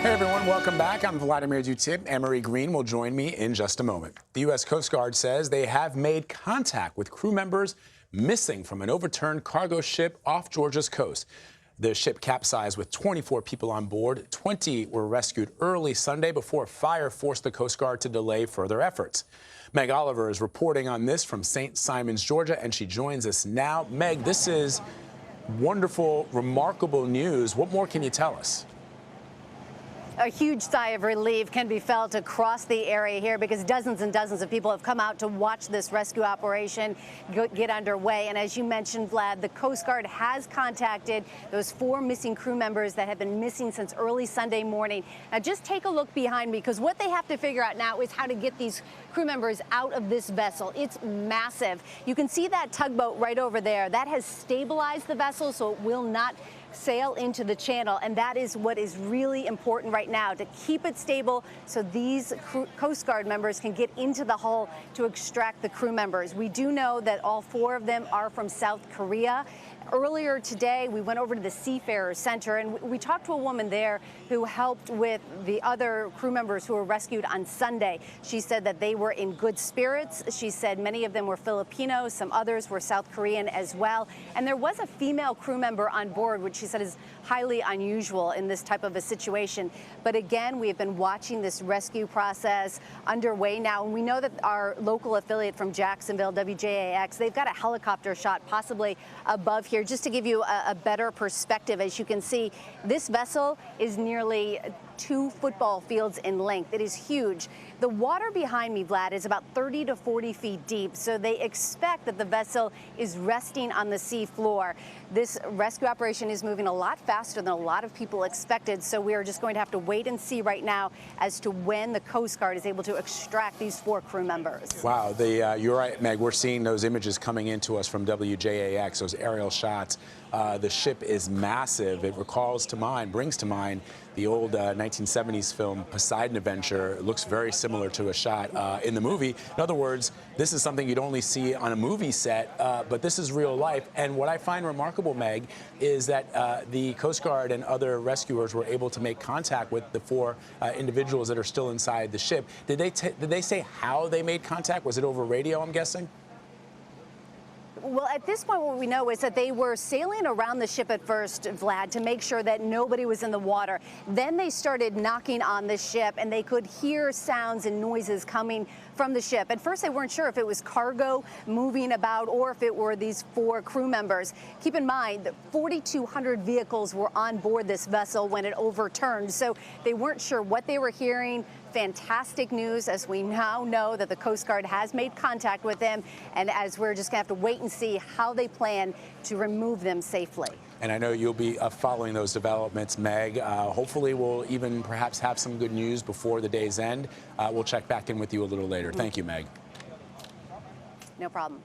Hey everyone, welcome back. I'm Vladimir Dutip. Anne-Marie Green will join me in just a moment. The U.S. Coast Guard says they have made contact with crew members missing from an overturned cargo ship off Georgia's coast. The ship capsized with 24 people on board. 20 were rescued early Sunday before fire forced the Coast Guard to delay further efforts. Meg Oliver is reporting on this from St. Simons, Georgia, and she joins us now. Meg, this is wonderful, remarkable news. What more can you tell us? A huge sigh of relief can be felt across the area here because dozens and dozens of people have come out to watch this rescue operation get underway. And as you mentioned, Vlad, the Coast Guard has contacted those 4 missing crew members that have been missing since early Sunday morning. Now, just take a look behind me, because what they have to figure out now is how to get these crew members out of this vessel. It's massive. You can see that tugboat right over there. That has stabilized the vessel so it will not sail into the channel, and that is what is really important right now, to keep it stable so these Coast Guard members can get into the hull to extract the crew members. We do know that all 4 of them are from South Korea. Earlier today, we went over to the Seafarers Center, and we talked to a woman there who helped with the other crew members who were rescued on Sunday. She said that they were in good spirits. She said many of them were Filipinos, some others were South Korean as well. And there was a female crew member on board, which she said is highly unusual in this type of a situation. But again, we have been watching this rescue process underway now, and we know that our local affiliate from Jacksonville, WJAX, they've got a helicopter shot possibly above here, just to give you a better perspective. As you can see, this vessel is nearly 2 football fields in length. It is huge. The water behind me, Vlad, is about 30 to 40 feet deep, so they expect that the vessel is resting on the sea floor. This rescue operation is moving a lot faster than a lot of people expected, so we are just going to have to wait and see right now as to when the Coast Guard is able to extract these 4 crew members. Wow, you're right, Meg. We're seeing those images coming into us from WJAX, those aerial shots. The ship is massive. It brings to mind the old 1970s film Poseidon Adventure. It looks very similar to a shot in the movie. In other words, this is something you'd only see on a movie set, but this is real life. And what I find remarkable, Meg, is that the Coast Guard and other rescuers were able to make contact with the 4 individuals that are still inside the ship. Did they say how they made contact? Was it over radio, I'm guessing? Well, at this point, what we know is that they were sailing around the ship at first, Vlad, to make sure that nobody was in the water. Then they started knocking on the ship, and they could hear sounds and noises coming from the ship. At first, they weren't sure if it was cargo moving about or if it were these 4 crew members. Keep in mind that 4,200 vehicles were on board this vessel when it overturned, so they weren't sure what they were hearing. Fantastic news, as we now know that the Coast Guard has made contact with them, and as we're just going to have to wait and see how they plan to remove them safely. And I know you'll be following those developments, Meg. Hopefully we'll even perhaps have some good news before the day's end. We'll check back in with you a little later. Thank you, Meg. No problem.